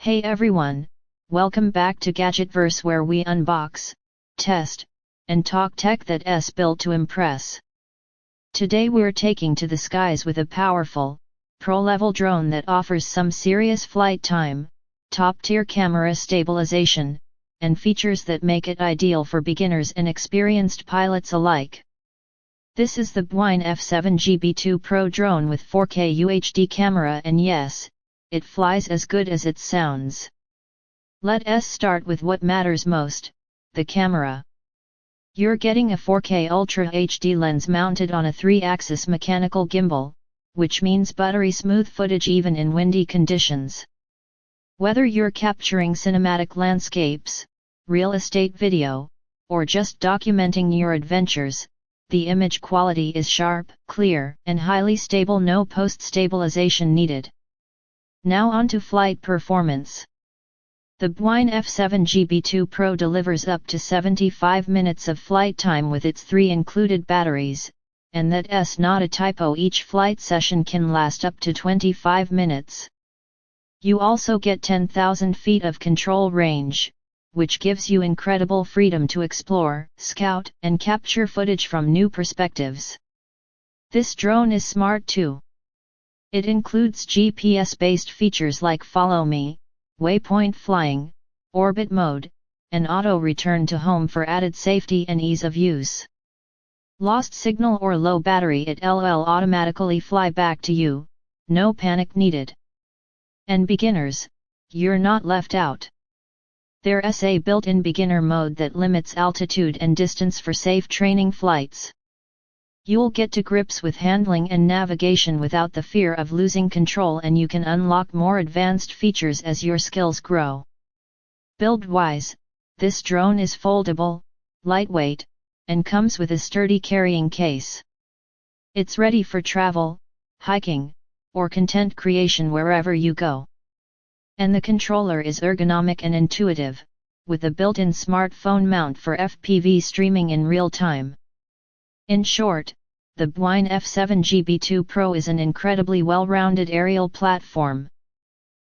Hey everyone, welcome back to Gadgetverse where we unbox, test, and talk tech that's built to impress. Today we're taking to the skies with a powerful, pro-level drone that offers some serious flight time, top-tier camera stabilization, and features that make it ideal for beginners and experienced pilots alike. This is the Bwine F7GB2 Pro Drone with 4K UHD camera, and yes, it flies as good as it sounds. Let's start with what matters most, the camera. You're getting a 4K Ultra HD lens mounted on a 3-axis mechanical gimbal, which means buttery smooth footage even in windy conditions. Whether you're capturing cinematic landscapes, real estate video, or just documenting your adventures, the image quality is sharp, clear, and highly stable. No post-stabilization needed. Now on to flight performance. The Bwine F7GB2 Pro delivers up to 75 minutes of flight time with its 3 included batteries, and that's not a typo. Each flight session can last up to 25 minutes. You also get 10,000 feet of control range, which gives you incredible freedom to explore, scout, and capture footage from new perspectives. This drone is smart too. It includes GPS-based features like Follow Me, Waypoint Flying, Orbit Mode, and Auto Return to Home for added safety and ease of use. Lost signal or low battery, it'll automatically fly back to you, no panic needed. And beginners, you're not left out. There's a built-in beginner mode that limits altitude and distance for safe training flights. You'll get to grips with handling and navigation without the fear of losing control, and you can unlock more advanced features as your skills grow. Build-wise, this drone is foldable, lightweight, and comes with a sturdy carrying case. It's ready for travel, hiking, or content creation wherever you go. And the controller is ergonomic and intuitive, with a built-in smartphone mount for FPV streaming in real time. In short, the Bwine F7GB2 Pro is an incredibly well-rounded aerial platform.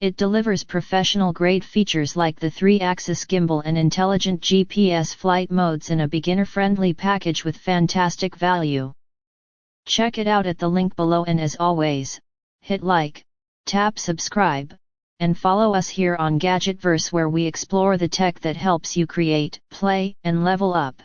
It delivers professional-grade features like the 3-axis gimbal and intelligent GPS flight modes in a beginner-friendly package with fantastic value. Check it out at the link below, and as always, hit like, tap subscribe, and follow us here on Gadgetverse where we explore the tech that helps you create, play, and level up.